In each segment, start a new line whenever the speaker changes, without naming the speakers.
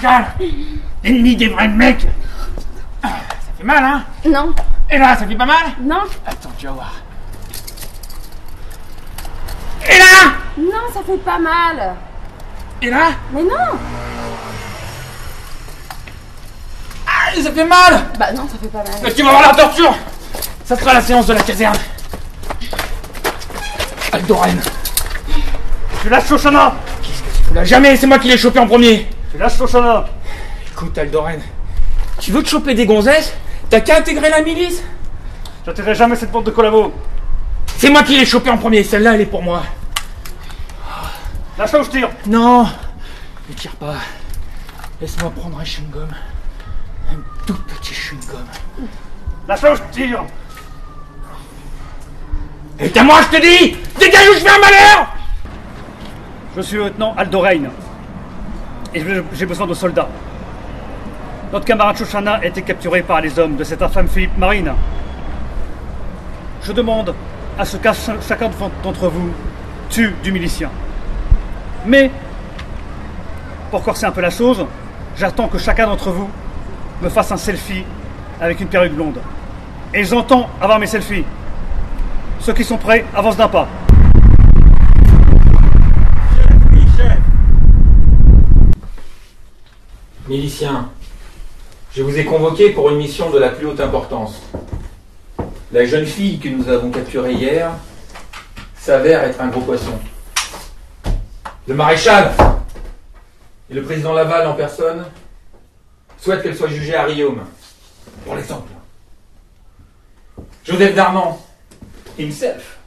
maréchal, ennemi des vrais mecs. Ça fait mal, hein?
Non.
Et là, ça fait pas mal?
Non.
Attends, tu vas voir. Et là?
Non, ça fait pas mal.
Et là?
Mais non.
Ah, ça fait mal!
Bah non, ça fait pas mal.
Mais tu vas voir la torture! Ça sera la séance de la caserne. Aldoren. Tu lâches Shoshana! Qu'est-ce que tu fous là? Jamais, c'est moi qui l'ai chopé en premier! Tu lâches Shoshana! Écoute, Aldoren, tu veux te choper des gonzesses? T'as qu'à intégrer la milice?
J'intégrerai jamais cette bande de collabos.
C'est moi qui l'ai chopé en premier, celle-là elle est pour moi.
Lâche-la ou je tire.
Non! Ne tire pas. Laisse-moi prendre un chewing-gum. Un tout petit chewing-gum.
Lâche-la ou je tire.
Et à moi, je te dis! Dégage ou je fais un malheur!
Je suis le lieutenant Aldorein. Et j'ai besoin de soldats. Notre camarade Shoshana a été capturé par les hommes de cet infâme Philippe Marine. Je demande à ce que chacun d'entre vous tue du milicien. Mais, pour corser un peu la chose, j'attends que chacun d'entre vous me fasse un selfie avec une perruque blonde. Et j'entends avoir mes selfies. Ceux qui sont prêts avancent d'un pas.
Miliciens, je vous ai convoqué pour une mission de la plus haute importance. La jeune fille que nous avons capturée hier s'avère être un gros poisson. Le maréchal et le président Laval en personne souhaitent qu'elle soit jugée à Riom, pour l'exemple. Joseph Darman, himself,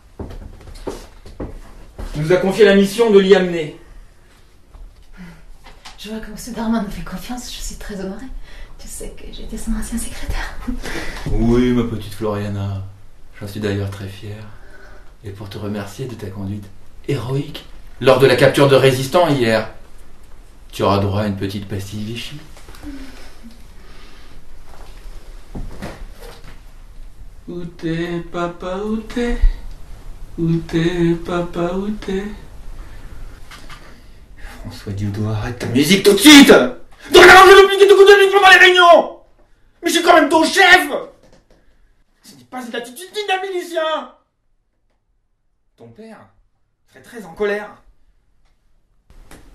nous a confié la mission de l'y amener.
Je vois que M. Darman nous fait confiance, je suis très honorée. Tu sais que j'étais son ancien secrétaire.
Oui, ma petite Floriana, j'en suis d'ailleurs très fier. Et pour te remercier de ta conduite héroïque lors de la capture de résistants hier, tu auras droit à une petite pastille Vichy.
Où t'es, papa, où t'es? Où t'es, papa, où t'es?
François Dioudou, arrête ta musique tout de suite! Donc alors je vais m'obliger de couper le micro dans les réunions! Mais je suis quand même ton chef! Ce n'est pas une attitude digne d'un milicien! Ton père serait très en colère.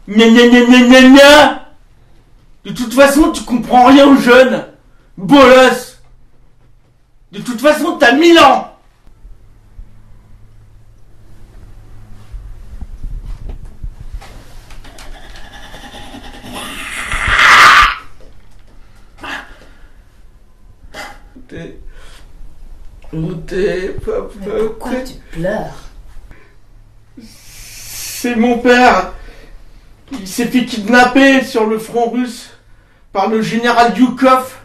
Gna gna gna gna gna gna! De toute façon, tu comprends rien aux jeunes! Bolos! De toute façon, t'as 1000 ans! Où t'es, papa?
Mais pourquoi tu pleures?
C'est mon père. Il s'est fait kidnapper sur le front russe par le général Yukov.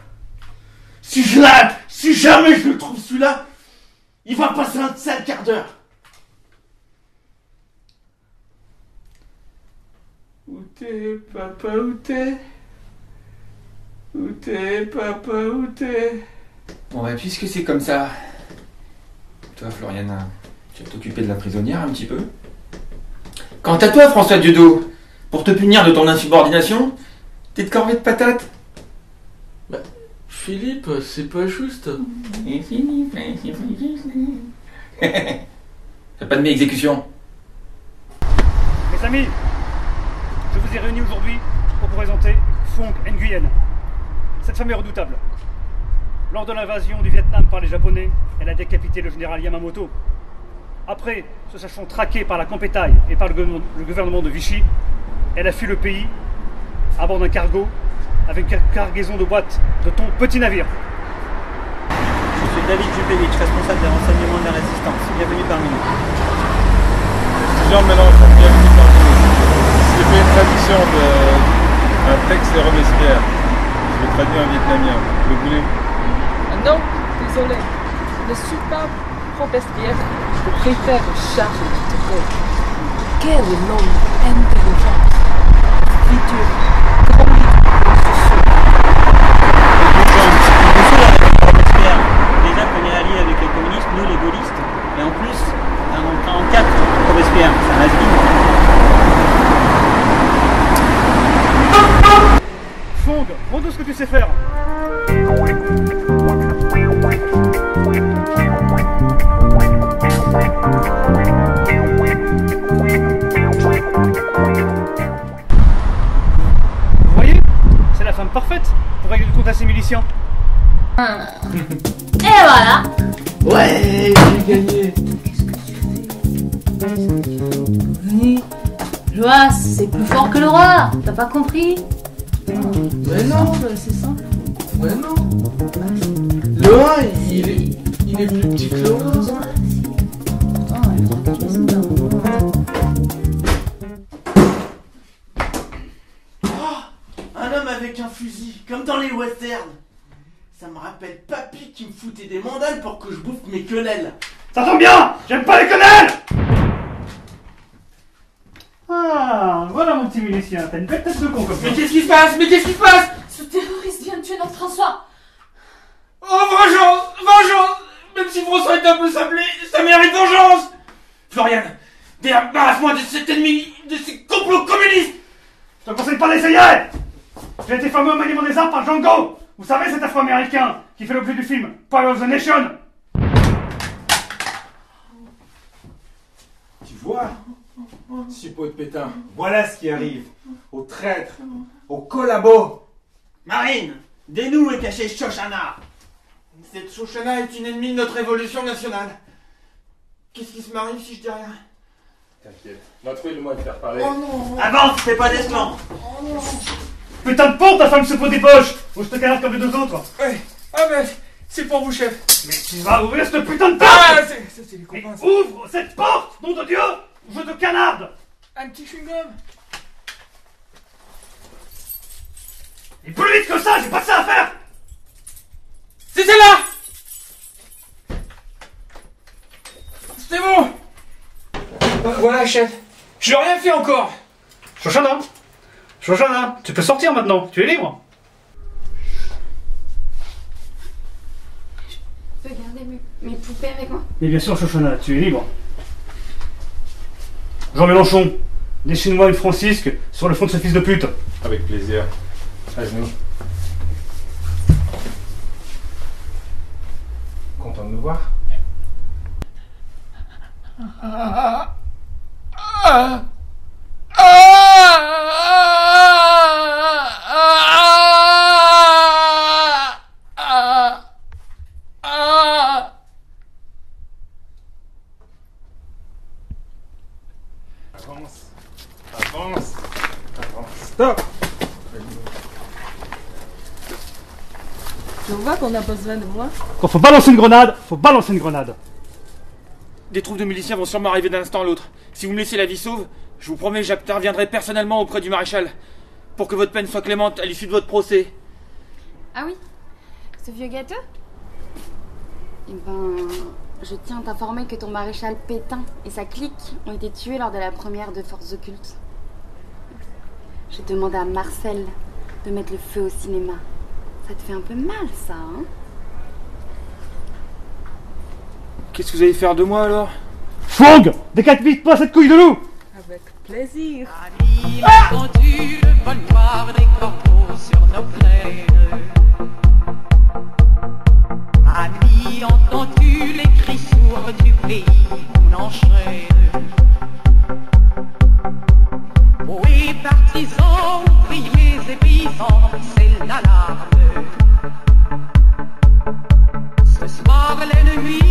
Si jamais je le trouve celui-là, il va passer un sale quart d'heure. Où t'es, papa, où t'es? Où t'es, papa, où t'es?
Bon bah puisque c'est comme ça, toi Floriana, tu vas t'occuper de la prisonnière un petit peu. Quant à toi François Dioudou, pour te punir de ton insubordination, t'es de corvée de patates.
Bah, Philippe, c'est pas juste.
Fais pas de mes exécutions.
Mes amis, je vous ai réunis aujourd'hui pour vous présenter Phong Nguyen. Cette femme est redoutable. Lors de l'invasion du Vietnam par les Japonais, elle a décapité le général Yamamoto. Après, se sachant traquée par la Campétaille et par le gouvernement de Vichy, elle a fui le pays à bord d'un cargo avec une cargaison de boîtes de ton petit navire.
Je suis David Jubevich, responsable des renseignements de la résistance. Bienvenue parmi nous.
Jean Mélenchon, bienvenue parmi nous. J'ai fait une traduction d'un texte de Robespierre. Je l'ai traduit en vietnamien. Vous voulez?
Non, désolé. Je ne suis pas Robespierre. Je préfère Charles de Gaulle. Quel homme intelligent. Futur. Grand livre
Robespierre, déjà qu'on est alliés avec les communistes, nous les gaullistes, et en plus, on prend en 4 Robespierre, ça reste bien.
tu sais faire. Vous voyez, c'est la femme parfaite pour régler le compte à ces miliciens.
Et voilà.
Ouais, j'ai gagné.
Joas, c'est plus fort que le roi. T'as pas compris?
Mais non,
c'est simple.
mais non. Le 1, il est plus petit que le 1. Un homme avec un fusil, comme dans les westerns. Ça me rappelle papy qui me foutait des mandales pour que je bouffe mes quenelles.
Ça tombe bien, j'aime pas les quenelles. Ah, voilà mon petit milicien, t'as une belle tête de con comme ça.
Mais qu'est-ce qui se passe? Mais qu'est-ce qui se passe?
Ce terroriste vient de tuer notre François.
Oh, vengeance! Vengeance! Même si François est un peu sablé, ça mérite vengeance! Florian, débarrasse-moi de cet ennemi, de ces complots communistes!
Je te conseille pas d'essayer. J'ai été fameux au maniement des armes par Django. Vous savez, cet afro-américain qui fait l'objet du film Power of the Nation.
Tu vois, suppôt de pétain, voilà ce qui arrive aux traîtres, aux collabos.
Marine, dénoue et cachez Shoshana! Cette Shoshana est une ennemie de notre révolution nationale. Qu'est-ce qui se m'arrive si je dis rien?
T'inquiète, on va trouver le moyen de faire parler.
Oh non.
Avance, fais pas d'esclan!
Putain de porte, ta femme se pot des poches. Ou je te canarde comme les 2 autres.
Ouais. Ah ben, c'est pour vous, chef.
Mais tu vas ouvrir cette putain de porte.
Ah, c'est les
Mais
copains. ça.
ouvre cette porte, nom de Dieu, ou je te canarde.
Un petit chewing-gum.
Et plus vite que ça, j'ai pas que ça à faire.
C'est celle-là! C'est bon! Voilà, chef. Je n'ai rien fait encore.
Shoshana, tu peux sortir maintenant, tu es libre.
Je peux garder mes poupées avec moi?
Et bien sûr, Shoshana, tu es libre. Jean Mélenchon, des Chinois et une Francisque sur le front de ce fils de pute.
Avec plaisir. À genoux. Content de nous voir? Avance. Avance. Avance. Stop.
Je vois qu'on a besoin de moi.
Quand faut balancer une grenade, faut balancer une grenade.
Des troupes de miliciens vont sûrement arriver d'un instant à l'autre. Si vous me laissez la vie sauve, je vous promets, j'interviendrai personnellement auprès du maréchal pour que votre peine soit clémente à l'issue de votre procès.
Ah oui? Ce vieux gâteux? Eh ben, je tiens à t'informer que ton maréchal Pétain et sa clique ont été tués lors de la première de Forces Occultes. J'ai demandé à Marcel de mettre le feu au cinéma. Ça te fait un peu mal, ça, hein?
Qu'est-ce que vous allez faire de moi alors?
Fong, décate vite pas cette couille de loup.
Avec plaisir.
Annie, entendu le vol noir des corbeaux sur nos plaines. Annie, entends-tu les cris sourds du pays qu'on enchaîne? Oui, partisans, ouvriers et paysans, c'est l'alarme. Ce soir, l'ennemi